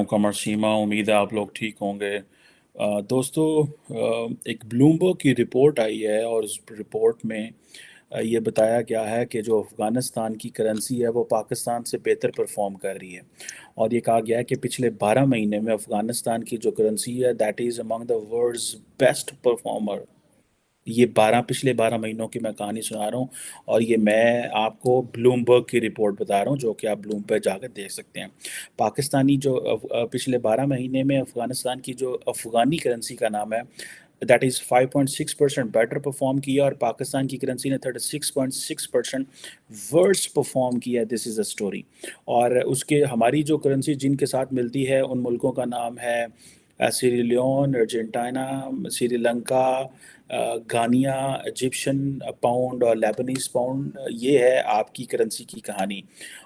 हूं कमर सीमा। उम्मीद है आप लोग ठीक होंगे। दोस्तों, एक ब्लूमबर्ग की रिपोर्ट आई है और उस रिपोर्ट में ये बताया गया है कि जो अफ़गानिस्तान की करेंसी है वो पाकिस्तान से बेहतर परफॉर्म कर रही है। और ये कहा गया है कि पिछले 12 महीने में अफ़गानिस्तान की जो करेंसी है that is among the world's best performer. ये 12 महीनों की मैं कहानी सुना रहा हूँ और ये मैं आपको ब्लूमबर्ग की रिपोर्ट बता रहा हूँ जो कि आप ब्लूम पे जाकर देख सकते हैं। पाकिस्तानी जो पिछले 12 महीने में अफ़गानिस्तान की जो अफ़गानी करेंसी का नाम है दैट इज़ 5.6% बेटर परफॉर्म किया और पाकिस्तान की करेंसी ने 36.6% वर्स परफॉर्म किया। This is a story. और उसके हमारी जो करेंसी जिनके साथ मिलती है उन मुल्कों का नाम है सीरिलियन, अर्जेंटीना, श्रीलंका, गानिया, इजिप्शियन पाउंड और लेबनीज़ पाउंड। ये है आपकी करेंसी की कहानी।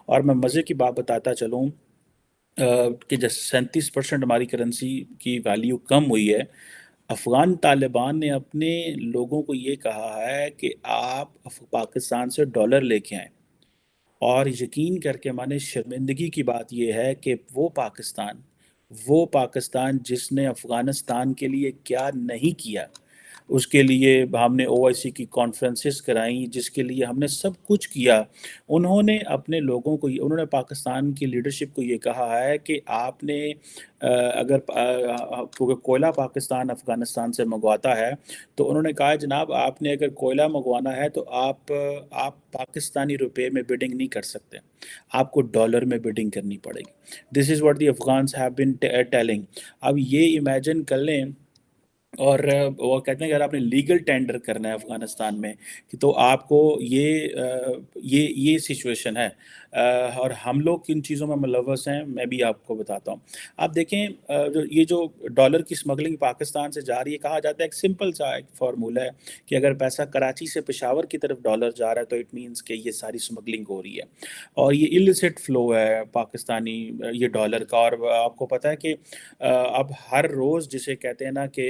और मैं मज़े की बात बताता चलूँ कि जैसे 37% हमारी करेंसी की वैल्यू कम हुई है। अफ़गान तालिबान ने अपने लोगों को ये कहा है कि आप पाकिस्तान से डॉलर लेके आएं। और यकीन करके माने शर्मिंदगी की बात यह है कि वो पाकिस्तान जिसने अफ़गानिस्तान के लिए क्या नहीं किया। उसके लिए हमने ओआईसी की कॉन्फ्रेंसेस कराई जिसके लिए हमने सब कुछ किया। उन्होंने पाकिस्तान की लीडरशिप को ये कहा है कि आपने क्योंकि कोयला पाकिस्तान अफ़गानिस्तान से मंगवाता है तो उन्होंने कहा है जनाब आपने अगर कोयला मंगवाना है तो आप पाकिस्तानी रुपए में बिडिंग नहीं कर सकते। आपको डॉलर में बिडिंग करनी पड़ेगी। This is what the Afghans have been telling. अब ये इमेजिन कर लें। और वो कहते हैं कि अगर आपने लीगल टेंडर करना है अफ़गानिस्तान में कि तो आपको ये सिचुएशन है। और हम लोग किन चीज़ों में मुलव्वस हैं मैं भी आपको बताता हूँ। आप देखें, जो डॉलर की स्मगलिंग पाकिस्तान से जा रही है कहा जाता है एक सिंपल सा एक फार्मूला है कि अगर पैसा कराची से पेशावर की तरफ डॉलर जा रहा है तो इट मीन्स कि ये सारी स्मगलिंग हो रही है। और ये इलिसिट फ़्लो है पाकिस्तानी ये डॉलर का। और आपको पता है कि अब हर रोज़ जिसे कहते हैं ना कि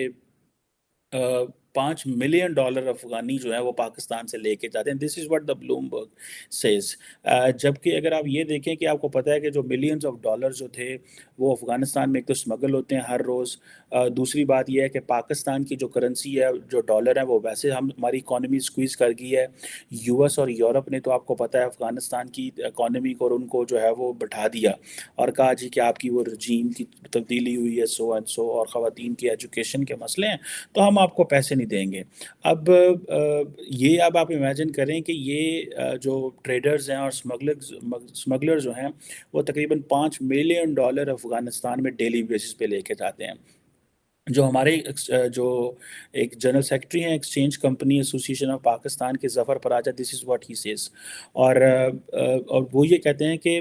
5 मिलियन डॉलर अफगानी जो है वो पाकिस्तान से लेके जाते हैं। This is what the Bloomberg says. जबकि अगर आप ये देखें कि आपको पता है कि जो मिलियंस ऑफ डॉलर जो थे वो अफगानिस्तान में एक तो स्मगल होते हैं हर रोज़। दूसरी बात यह है कि पाकिस्तान की जो करेंसी है जो डॉलर है वो वैसे हमारी इकॉनमी स्क्वीज़ कर गई है। यूएस और यूरोप ने तो आपको पता है अफगानिस्तान की इकॉनमी को और उनको जो है वो बैठा दिया और कहा जी कि आपकी वो रजीम की तब्दीली हुई है सो एंड सो और ख़वातीन की एजुकेशन के मसले हैं तो हम आपको पैसे नहीं देंगे। अब ये अब आप इमेजिन करें कि ये जो ट्रेडर्स हैं और स्मगलर जो हैं वो तकरीबन 5 मिलियन डॉलर अफ़गानिस्तान में डेली बेसिस पे लेके जाते हैं। जो हमारे जो एक जनरल सेक्रेटरी हैं exchange company association of Pakistan के Zafar Paracha this is what he says. और वो ये कहते हैं कि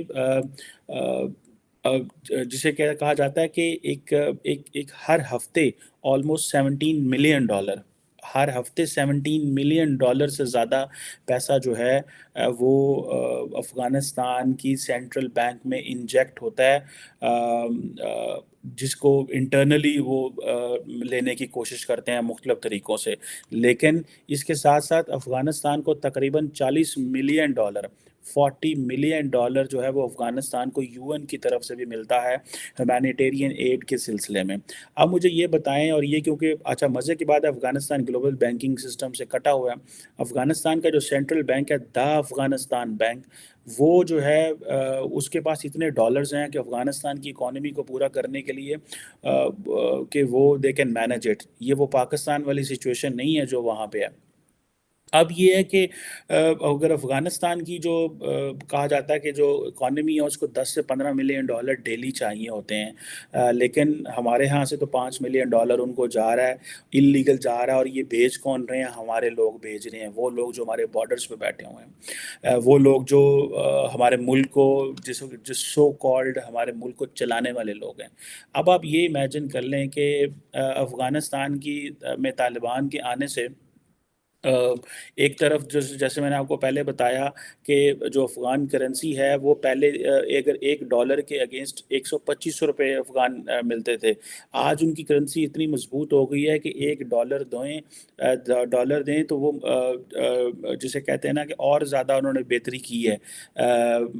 जिसे कहा जाता है कि एक हर हफ्ते ऑलमोस्ट 17 मिलियन डॉलर हर हफ्ते 17 मिलियन डॉलर से ज़्यादा पैसा जो है वो अफ़गानिस्तान की सेंट्रल बैंक में इंजेक्ट होता है। जिसको इंटरनली वो लेने की कोशिश करते हैं मुख्तलिफ तरीक़ों से। लेकिन इसके साथ साथ अफ़गानिस्तान को तकरीबन 40 मिलियन डॉलर 40 मिलियन डॉलर जो है वो अफ़गानिस्तान को यूएन की तरफ से भी मिलता है ह्यूमैनिटेरियन एड के सिलसिले में। अब मुझे ये बताएं, और ये क्योंकि अच्छा मज़े की बात है अफ़गानिस्तान ग्लोबल बैंकिंग सिस्टम से कटा हुआ है। अफ़गानिस्तान का जो सेंट्रल बैंक है द अफ़गानिस्तान बैंक वो जो है उसके पास इतने डॉलर्स हैं कि अफ़गानिस्तान की इकॉनमी को पूरा करने के लिए कि वो दे कैन मैनेज इट। ये वो पाकिस्तान वाली सिचुएशन नहीं है जो वहाँ पे है। अब ये है कि अगर अफ़गानिस्तान की जो कहा जाता है कि जो इकॉनमी है उसको 10 से 15 मिलियन डॉलर डेली चाहिए होते हैं। लेकिन हमारे यहाँ से तो 5 मिलियन डॉलर उनको जा रहा है, इल्लीगल जा रहा है। और ये भेज कौन रहे हैं? हमारे लोग भेज रहे हैं, वो लोग जो हमारे बॉर्डर्स पे बैठे हुए हैं। वो लोग जो हमारे मुल्क को जिस सो कॉल्ड हमारे मुल्क को चलाने वाले लोग हैं। अब आप ये इमेजिन कर लें कि अफ़गानिस्तान में तालिबान के आने से एक तरफ जैसे मैंने आपको पहले बताया कि जो अफ़गान करेंसी है वो पहले अगर $1 के अगेंस्ट 125 रुपए अफ़गान मिलते थे। आज उनकी करेंसी इतनी मज़बूत हो गई है कि $1 दें तो वो जिसे कहते हैं ना कि और ज़्यादा उन्होंने बेहतरी की है,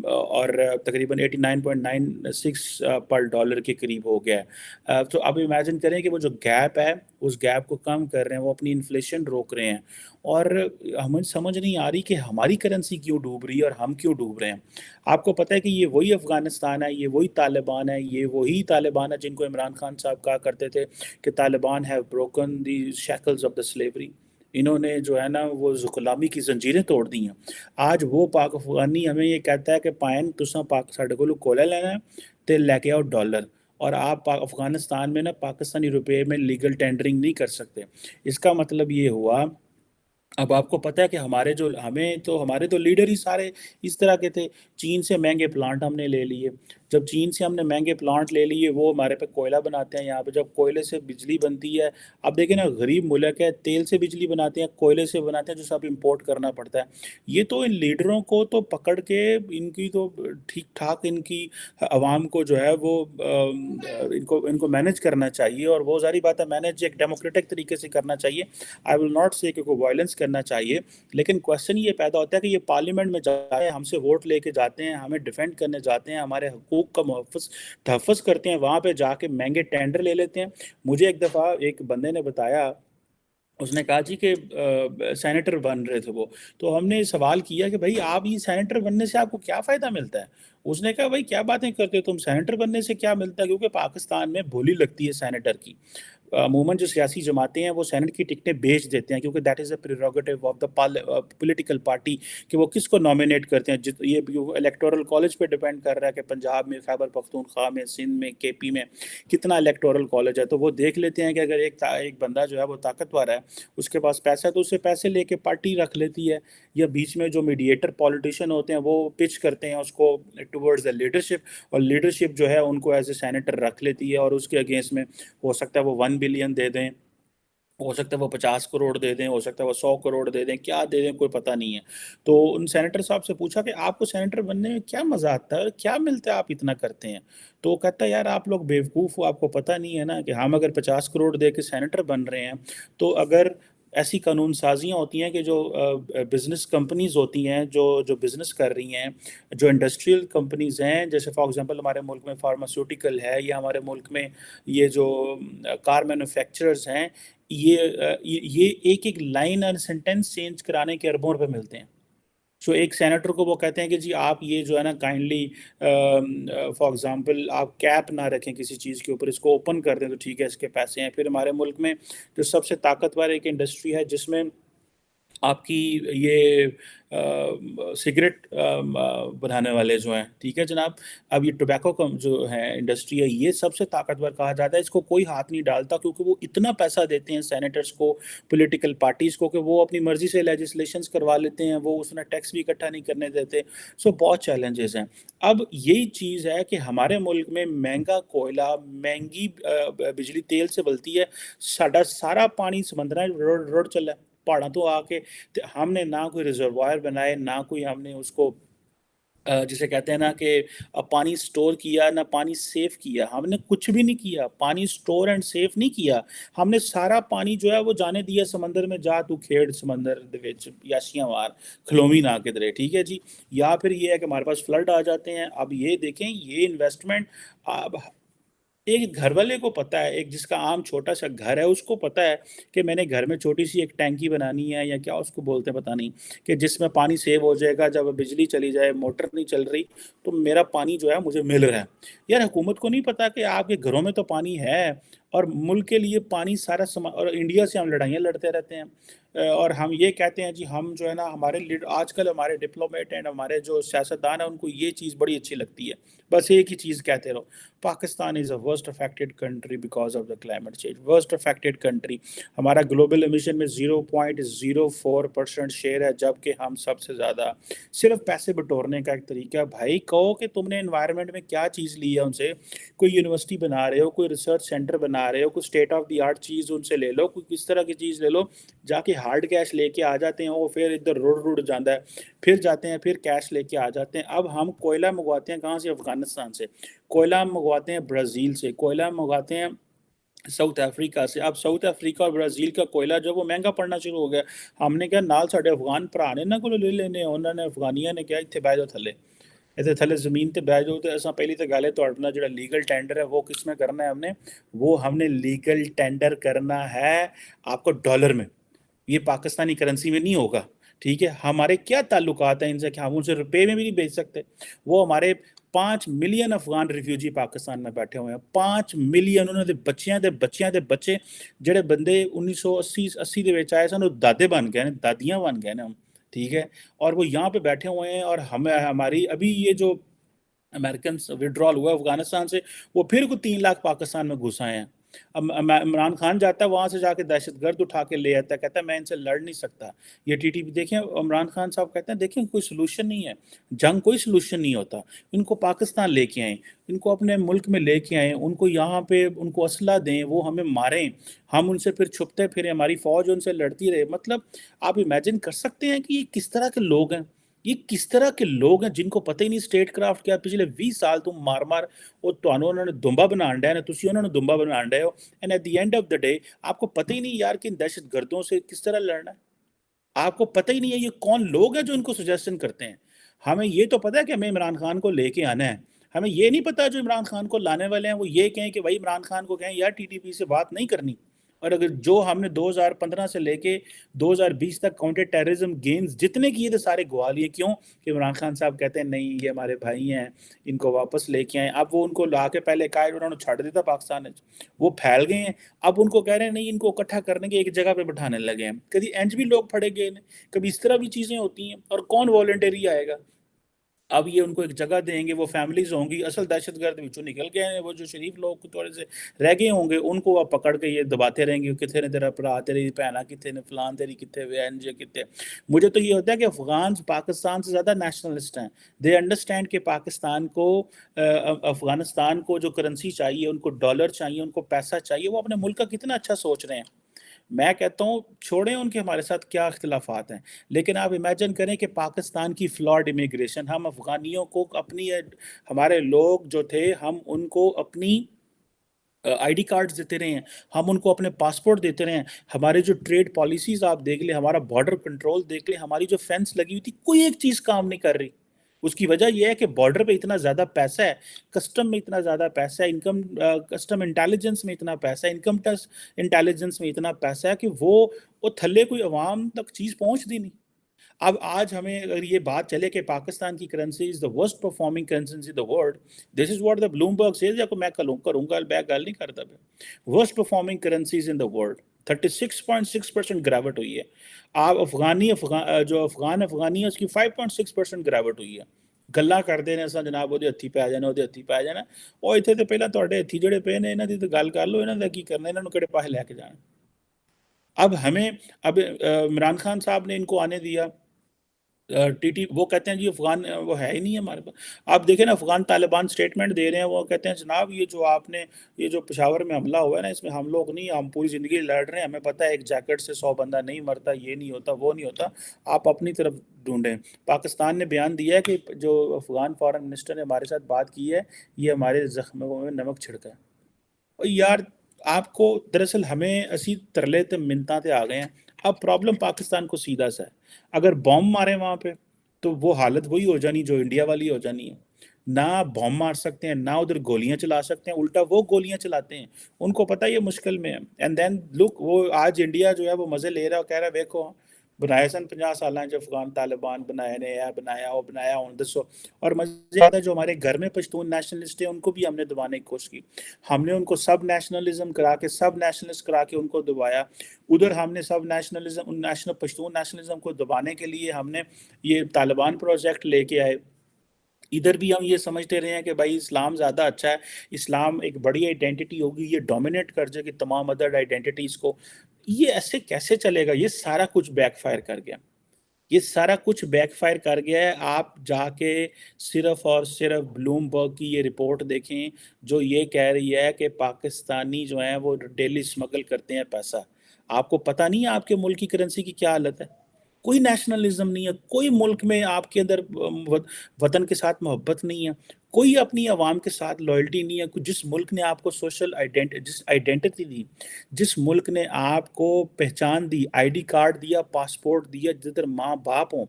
और तकरीबन 89.96 पर डॉलर के करीब हो गया है। तो अब इमेजिन करें कि वो जो गैप है, उस गैप को कम कर रहे हैं, वो अपनी इन्फ्लेशन रोक रहे हैं, और हमें समझ नहीं आ रही कि हमारी करेंसी क्यों डूब रही है और हम क्यों डूब रहे हैं। आपको पता है कि ये वही अफ़गानिस्तान है, ये वही तालिबान है, ये वही तालिबान है जिनको इमरान खान साहब कहा करते थे कि Taliban have broken the shackles of the slavery. इन्होंने जो है ना वो गुलामी की जंजीरें तोड़ दी हैं। आज वो पाक अफ़गानी हमें ये कहता है कि पायन तुसां पाक साढ़े कोलों कोयला लेना है ते लेके आओ डॉलर, और आप अफ़गानिस्तान में ना पाकिस्तानी रुपए में लीगल टेंडरिंग नहीं कर सकते। इसका मतलब ये हुआ, अब आपको पता है कि हमारे तो लीडर ही सारे इस तरह के थे। चीन से महँगे प्लांट हमने ले लिए। जब चीन से हमने महँगे प्लांट ले लिए, वो हमारे पे कोयला बनाते हैं यहाँ पे, जब कोयले से बिजली बनती है, अब देखिए ना गरीब मुल्क है, तेल से बिजली बनाते हैं, कोयले से बनाते हैं, जो सब इम्पोर्ट करना पड़ता है। ये तो इन लीडरों को तो पकड़ के इनकी तो ठीक-ठाक इनकी अवाम को जो है वो इनको इनको मैनेज करना चाहिए, और वो ज़ाहिर बात है मैनेज एक डेमोक्रेटिक तरीके से करना चाहिए। आई विल नॉट से कि कोई वायलेंस करना चाहिए, लेकिन क्वेश्चन ये पैदा होता है कि ये पार्लियामेंट में जाए, हमसे वोट लेके जाते हैं, हमें डिफेंड करने जाते हैं, हमारे हकूक़ का तहफ़्फ़ुज़ करते हैं, वहाँ पे जाके महंगे टेंडर ले लेते हैं। मुझे एक दफ़ा एक बंदे ने बताया, उसने कहा जी कि सेनेटर बन रहे थे वो, तो हमने सवाल किया कि भाई आप ये सेनेटर बनने से आपको क्या फ़ायदा मिलता है? उसने कहा भाई क्या बातें करते हो तुम, सेनेटर बनने से क्या मिलता है? क्योंकि पाकिस्तान में बोली लगती है सेनेटर की। अमूमन जो सियासी जमातें हैं वो सेनेट की टिकटें बेच देते हैं, क्योंकि that is a prerogative of the political party कि वो किसको नॉमिनेट करते हैं। ये इलेक्टोरल कॉलेज पे डिपेंड कर रहा है कि पंजाब में, खैबर पख्तूनख्वा में, सिंध में, केपी में कितना इलेक्टोरल कॉलेज है, तो वो देख लेते हैं कि अगर एक बंदा जो है वो ताकतवर है, उसके पास पैसा है, तो उससे पैसे लेके पार्टी रख लेती है, या बीच में जो मीडिएटर पॉलिटिशियन होते हैं वो पिच करते हैं उसको टुवर्ड्स द लीडरशिप, और लीडरशिप जो है उनको एज ए सेनेटर रख लेती है, और उसके अगेंस्ट में हो सकता है वो 1 बिलियन दे दें, हो सकता है वो 50 करोड़ दे दें, हो सकता है वो 100 करोड़ दे दें, क्या दे दें कोई पता नहीं है। तो उन सेनेटर साहब से पूछा कि आपको सेनेटर बनने में क्या मज़ा आता है और क्या मिलता है आप इतना करते हैं? तो वो कहता है यार आप लोग बेवकूफ़ हो, आपको पता नहीं है ना कि हम अगर 50 करोड़ दे के सेनेटर बन रहे हैं, तो अगर ऐसी कानून साज़ियाँ होती हैं कि जो बिज़नेस कंपनीज़ होती हैं, जो बिज़नेस कर रही हैं, जो इंडस्ट्रियल कंपनीज़ हैं, जैसे फॉर एग्ज़ाम्पल हमारे मुल्क में फार्मास्यूटिकल है, या हमारे मुल्क में ये जो कार मैन्युफैक्चरर्स हैं, ये एक-एक लाइन और सेंटेंस चेंज कराने के अरबों रुपए मिलते हैं। सो एक सेनेटर को वो कहते हैं कि जी आप ये जो है ना काइंडली फॉर एग्ज़ाम्पल आप कैप ना रखें किसी चीज़ के ऊपर, इसको ओपन कर दें तो ठीक है, इसके पैसे हैं। फिर हमारे मुल्क में जो सबसे ताकतवर एक इंडस्ट्री है जिसमें आपकी ये सिगरेट बनाने वाले जो हैं, ठीक है जनाब? अब ये टोबैको का जो है इंडस्ट्री है, ये सबसे ताकतवर कहा जाता है, इसको कोई हाथ नहीं डालता, क्योंकि वो इतना पैसा देते हैं सेनेटर्स को, पॉलिटिकल पार्टीज़ को, कि वो अपनी मर्ज़ी से लेजिस्लेशंस करवा लेते हैं, वो उसमें टैक्स भी इकट्ठा नहीं करने देते। सो बहुत चैलेंजेस हैं। अब यही चीज़ है कि हमारे मुल्क में महँगा कोयला, महँगी बिजली तेल से बनती है, साडा सारा पानी समंदरां च रुड़ चला है, पहाड़ां तो आके, ते हमने ना कोई रिज़र्वायर बनाए, ना कोई हमने उसको जिसे कहते हैं ना कि पानी स्टोर किया, ना पानी सेव किया, हमने कुछ भी नहीं किया, पानी स्टोर एंड सेव नहीं किया। हमने सारा पानी जो है वो जाने दिया समंदर में, जा तू खेड़ समंदर दे विच याशियां मार, खलोमी ना किधरे, ठीक है जी। या फिर ये है कि हमारे पास फ्लड आ जाते हैं। अब ये देखें, ये इन्वेस्टमेंट, अब एक घरवाले को पता है, एक जिसका आम छोटा-सा घर है, उसको पता है कि मैंने घर में छोटी-सी एक टैंकी बनानी है, या क्या उसको बोलते हैं पता नहीं, कि जिसमें पानी सेव हो जाएगा, जब बिजली चली जाए, मोटर नहीं चल रही, तो मेरा पानी जो है मुझे मिल रहा है। यार हुकूमत को नहीं पता कि आपके घरों में तो पानी है, और मुल्क के लिए पानी सारा और इंडिया से हम लड़ाइयाँ लड़ते रहते हैं। और हम ये कहते हैं जी, हम जो है ना हमारे लीड आजकल हमारे डिप्लोमेट एंड हमारे जो सियासतदान हैं, उनको ये चीज़ बड़ी अच्छी लगती है। बस एक ही चीज़ कहते रहो, Pakistan is a worst affected country because of the climate change, worst affected country. हमारा ग्लोबल एमिशन में 0.04% शेयर है, जबकि हम सबसे ज़्यादा, सिर्फ़ पैसे बटोरने का एक तरीका है। भाई कहो कि तुमने एनवायरनमेंट में क्या चीज़ ली है उनसे, कोई यूनिवर्सिटी बना रहे हो, कोई रिसर्च सेंटर बना बना रहे हो, कुछ स्टेट ऑफ द आर्ट चीज़ उनसे ले लो, कोई किस तरह की चीज़ ले लो, जाके हार्ड कैश लेके आ जाते हैं, वो फिर इधर रुड़ जाता है, फिर जाते हैं, फिर कैश लेके आ जाते हैं। अब हम कोयला मंगवाते हैं कहाँ से? अफ़गानिस्तान से, कोयला हम मंगवाते हैं ब्राज़ील से, कोयला मंगवाते हैं साउथ अफ्रीका से। अब साउथ अफ्रीका और ब्राज़ील का कोयला जो वो महंगा पड़ना शुरू हो गया। हमने कहा नाल साडे अफगान भरा ने ना कोलों ले लेने, उन्होंने अफगानियों ने कहा इत्थे बह जाओ थले, इतने थले ज़मीन ते बह जाओ। तो असा पहली तो गल है तुहाडे नाल जिहड़ा लीगल टेंडर है वो किस में करना है हमने, वो हमने लीगल टेंडर करना है आपको डॉलर में, ये पाकिस्तानी करेंसी में नहीं होगा, ठीक है? हमारे क्या ताल्लुकात हैं इनसे कि हम उनसे रुपए में भी नहीं बेच सकते। वो हमारे 5 मिलियन अफगान रिफ्यूजी पाकिस्तान में बैठे हुए हैं, 5 मिलियन। उन्होंने बच्चियां दे बच्चे ਜਿਹੜੇ ਬੰਦੇ 1980 80 ਦੇ ਵਿੱਚ ਆਏ ਸਨ ਉਹ ਦਾਦੇ बन गए हैं, दादियां बन गए हैं हम, ठीक है? और वो यहाँ पे बैठे हुए हैं और हमें हमारी अभी ये जो अमेरिकन विड्रॉल हुआ अफगानिस्तान से, वो फिर को 3 लाख पाकिस्तान में घुस आए हैं। अब इमरान खान जाता है वहाँ से जाके दहशतगर्द उठा के ले आता है, कहता है मैं इनसे लड़ नहीं सकता। ये टीटीपी देखें, इमरान खान साहब कहते हैं देखें कोई सलूशन नहीं है, जंग कोई सलूशन नहीं होता। इनको पाकिस्तान लेके आएँ, इनको अपने मुल्क में लेके आएँ, उनको यहाँ पे उनको असला दें, वो हमें मारें, हम उनसे फिर छुपते फिरें, हमारी फ़ौज उनसे लड़ती रहे। मतलब आप इमेजिन कर सकते हैं कि ये किस तरह के लोग हैं? ये किस तरह के लोग हैं जिनको पता ही नहीं स्टेट क्राफ्ट क्या। पिछले 20 साल तुम मार-मार ਉਹ ਤੁਹਾਨੂੰ ਉਹਨਾਂ ਨੇ ਦੁੰਬਾ ਬਣਾਉਣ ਡਿਆ ਨੇ, ਤੁਸੀਂ ਉਹਨਾਂ ਨੂੰ ਦੁੰਬਾ ਬਣਾਉਣ ਡਏ ਹੋ, and at the end of the day आपको पता ही नहीं यार कि इन दहशतगर्दों से किस तरह लड़ना है। आपको पता ही नहीं है ये कौन लोग हैं जो इनको सजेशन करते हैं। हमें ये तो पता है कि हमें इमरान खान को लेके आना है, हमें ये नहीं पता जो इमरान खान को लाने वाले हैं वो ये कहें कि भाई इमरान खान को कहें यार टीटीपी से बात नहीं करनी। और अगर जो हमने 2015 से लेके 2020 तक काउंटर टेररिज्म गेम्स जितने किए थे सारे गवा लिए। क्यों? कि इमरान खान साहब कहते हैं नहीं ये हमारे भाई हैं, इनको वापस लेके आएँ। अब वो उनको ला के पहले कहा उन्होंने छड़ दिया पाकिस्तान में, वो फैल गए हैं। अब उनको कह रहे हैं नहीं इनको इकट्ठा करने के एक जगह पे बिठाने लगे हैं। कभी इंज भी लोग फड़े गए हैं, कभी इस तरह भी चीज़ें होती हैं। और कौन वॉलंटरी आएगा? अब ये उनको एक जगह देंगे, वो फैमिलीज होंगी, असल दहशतगर्द बिचों निकल गए हैं, वो जो शरीफ लोग थोड़े से रह गए होंगे उनको आप पकड़ के ये दबाते रहेंगे, कितने ने तेरा भरा, तेरी भैन कितने ने, फलान तेरी कितने वे कितने। मुझे तो ये होता है कि अफगान पाकिस्तान से ज़्यादा नेशनलिस्ट हैं। दे अंडरस्टैंड कि पाकिस्तान को अफगानिस्तान को जो करेंसी चाहिए, उनको डॉलर चाहिए, उनको पैसा चाहिए, वो अपने मुल्क का कितना अच्छा सोच रहे हैं। मैं कहता हूँ छोड़ें उनके हमारे साथ क्या इख्तिलाफात हैं, लेकिन आप इमेजिन करें कि पाकिस्तान की फ्लॉड इमिग्रेशन, हम अफ़गानियों को अपनी हमारे लोग जो थे हम उनको अपनी आईडी कार्ड्स देते रहे हैं, हम उनको अपने पासपोर्ट देते रहे हैं। हमारे जो ट्रेड पॉलिसीज़ आप देख लें, हमारा बॉर्डर कंट्रोल देख लें, हमारी जो फेंस लगी हुई थी, कोई एक चीज़ काम नहीं कर रही। उसकी वजह ये है कि बॉर्डर पे इतना ज़्यादा पैसा है, कस्टम में इतना ज़्यादा पैसा है, कस्टम इंटेलिजेंस में इतना पैसा है, इनकम टैक्स इंटेलिजेंस में इतना पैसा है कि वो थल्ले कोई अवाम तक चीज़ पहुँचती नहीं। अब आज हमें अगर ये बात चले कि पाकिस्तान की currency is the worst performing currency in the world, this is what the Bloomberg says, या को मैं करूँगा मैं गल नहीं करता पे। Worst performing currencies in the world 36.6% गिरावट हुई है। आप जो अफगानी है उसकी 5.6% गिरावट हुई है। ਗੱਲਾਂ ਕਰਦੇ ਨੇ ਅਸਾਂ ਜਨਾਬ ਉਹਦੇ ਹੱਥੀ ਪੈ ਜਾਣਾ, ਉਹਦੇ ਹੱਥੀ ਪੈ ਜਾਣਾ। ਉਹ ਇੱਥੇ ਤੇ ਪਹਿਲਾਂ ਤੁਹਾਡੇ ਹੱਥੀ ਜਿਹੜੇ ਪਏ ਨੇ ਇਹਨਾਂ ਦੀ ਤਾਂ ਗੱਲ ਕਰ ਲਓ, ਇਹਨਾਂ ਦਾ ਕੀ करना, ਇਹਨਾਂ ਨੂੰ ਕਿਹੜੇ ਪਾਸੇ ਲੈ के जाना। अब हमें अब इमरान खान साहब ने इनको आने दिया, टीटी वो कहते हैं जी अफ़गान वो है ही नहीं है हमारे पास। आप देखें ना अफ़गान तालिबान स्टेटमेंट दे रहे हैं, वो कहते हैं जनाब ये जो आपने ये जो पेशावर में हमला हुआ है ना, इसमें हम लोग नहीं, हम पूरी ज़िंदगी लड़ रहे हैं, हमें पता है एक जैकेट से 100 बंदा नहीं मरता, ये नहीं होता, वो नहीं होता, आप अपनी तरफ ढूंढें। पाकिस्तान ने बयान दिया है कि जो अफ़गान फॉरेन मिनिस्टर ने हमारे साथ बात की है, ये हमारे ज़ख्मों में नमक छिड़का है। और यार आपको दरअसल हमें असी तरले ते मिन्नतां ते आ गए हैं। अब प्रॉब्लम पाकिस्तान को सीधा सा है, अगर बॉम्ब मारे वहाँ पे तो वो हालत वही हो जानी जो इंडिया वाली हो जानी है। ना बॉम्ब मार सकते हैं, ना उधर गोलियां चला सकते हैं, उल्टा वो गोलियां चलाते हैं। उनको पता है ये मुश्किल में है। एंड देन लुक, वो आज इंडिया जो है वो मज़े ले रहा है, कह रहा है देखो बनाए सन 50 साल जो अफगान तालिबान बनाए ने, यह बनाया वो बनाया, हूँ दसो। और मज़े आता है जो हमारे घर में पश्तून नेशनलिस्ट है उनको भी हमने दबाने की कोशिश की। हमने उनको सब नेशनलिज्म करा के, सब नेशनलिस्ट करा के उनको दबाया। उधर हमने सब नेशनलिज्म नेशनल पश्तून नेशनलिज्म को दबाने के लिए हमने ये तालिबान प्रोजेक्ट लेके आए। इधर भी हम ये समझते रहे हैं कि भाई इस्लाम ज़्यादा अच्छा है, इस्लाम एक बड़ी आइडेंटिटी होगी, ये डोमिनेट कर जाएगी तमाम अदर आइडेंटिटीज़ को। ये ऐसे कैसे चलेगा? ये सारा कुछ बैकफायर कर गया। یہ سارا کچھ بیک فائر کر گیا ہے. آپ جا کے صرف اور صرف بلومبرگ کی یہ رپورٹ دیکھیں جو یہ کہہ رہی ہے کہ پاکستانی جو ہیں وہ ڈیلی اسمگل کرتے ہیں پیسہ. آپ کو پتہ نہیں ہے آپ کے ملک کی کرنسی کی کیا حالت ہے. کوئی نیشنلزم نہیں ہے, کوئی ملک میں آپ کے اندر وطن کے ساتھ محبت نہیں ہے, کوئی اپنی عوام کے ساتھ لائلٹی نہیں ہے. جس ملک نے آپ کو سوشل آئیڈینٹی دی, جس ملک نے آپ کو پہچان دی, آئی ڈی کارڈ دیا, پاسپورٹ دیا, جدھر ماں باپ ہوں,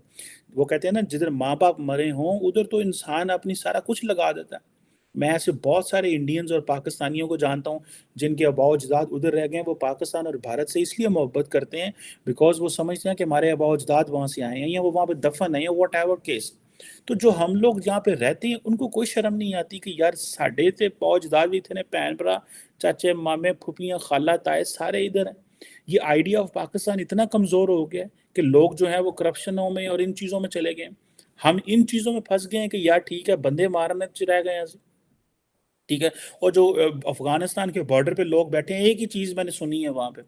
وہ کہتے ہیں نا جدھر ماں باپ مرے ہوں ادھر تو انسان اپنی سارا کچھ لگا دیتا ہے. میں ایسے بہت سارے انڈینز اور پاکستانیوں کو جانتا ہوں جن کے آباء و اجداد ادھر رہ گئے ہیں. وہ پاکستان اور بھارت سے اس لیے محبت کرتے ہیں بیکاز وہ سمجھتے ہیں کہ ہمارے آباء و اجداد وہاں سے آئے ہیں یا وہ وہاں پہ دفن ہیں یا واٹ ایور کیس. تو جو ہم لوگ جہاں پہ رہتے ہیں ان کو کوئی شرم نہیں آتی کہ یار ساڈے تے آباء و اجداد بھی تھے, بہن برا, چاچے مامے پھوپھیاں خالہ تائے سارے ادھر ہیں. یہ آئیڈیا آف پاکستان اتنا کمزور ہو گیا کہ لوگ جو ہیں وہ کرپشنوں میں اور ان چیزوں میں چلے گئے. ہم ان چیزوں میں پھنس گئے ہیں کہ یار ٹھیک ہے بندے مارنے رہ گئے ہیں, ٹھیک ہے. اور جو افغانستان کے بارڈر پہ لوگ بیٹھے ہیں, ایک ہی چیز میں نے سنی ہے وہاں پہ,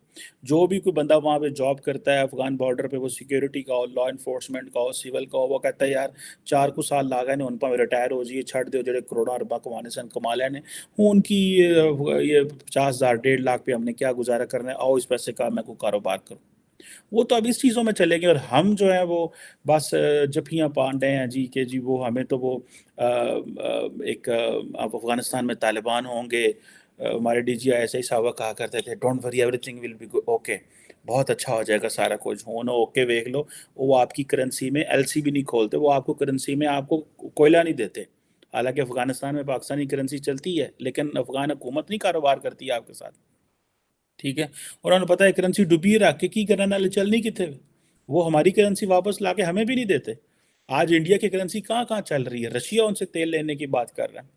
جو بھی کوئی بندہ وہاں پہ جاب کرتا ہے افغان بارڈر پہ, وہ سیکیورٹی کا ہو, لا انفورسمنٹ کا ہو, سول کا ہو, وہ کہتا ہے یار 4 کو سال لاگا نے ان پہ ریٹائر ہو جائیے, چھڑ دو جڑے کروڑا اربا کمانے سے کما لینے وہ ان کی یہ 50,000 1.5 لاکھ پہ ہم نے کیا گزارا کرنا ہے, آؤ اس پیسے کا میں کوئی کاروبار کروں. وہ تو اب اس چیزوں میں چلے گئے. اور ہم جو ہیں وہ بس جفیاں پانڈے ہیں جی کہ جی وہ ہمیں تو وہ ایک افغانستان میں طالبان ہوں گے. ہمارے ڈی جی ایسے ہی صاحبہ کہا کرتے تھے don't worry everything will be okay, بہت اچھا ہو جائے گا سارا کچھ, ہونا اوکے ویکھ لو. وہ آپ کی کرنسی میں ایل سی بھی نہیں کھولتے, وہ آپ کو کرنسی میں آپ کو کوئلہ نہیں دیتے. حالانکہ افغانستان میں پاکستانی کرنسی چلتی ہے لیکن افغان حکومت نہیں کاروبار کرتی ہے آپ کے ساتھ, ٹھیک ہے. اور انہوں نے پتا ہے کرنسی ڈوبی رکھ کے کی کرنے والے چلنی کتنے, وہ ہماری کرنسی واپس لا کے ہمیں بھی نہیں دیتے. آج انڈیا کی کرنسی کہاں کہاں چل رہی ہے, رشیا ان سے تیل لینے کی بات کر رہا ہے,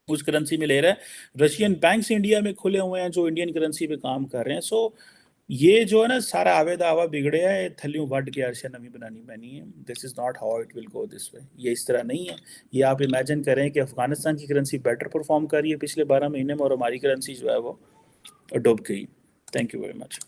اس کرنسی میں لے رہا ہے. رشین بینکس انڈیا میں کھلے ہوئے ہیں جو انڈین کرنسی پہ کام کر رہے ہیں. سو یہ جو ہے نا سارا آوے دعویٰ بگڑے ہے, تھلیوں وڈ کے عرشہ نمی بنانی بنی ہے. This is not how it will go this way, یہ اس طرح نہیں ہے. یہ آپ امیجن کریں کہ افغانستان کی کرنسی بیٹر پرفارم کر رہی ہے پچھلے 12 مہینے میں, اور ہماری کرنسی جو ہے وہ ڈوب گئی. Thank you very much.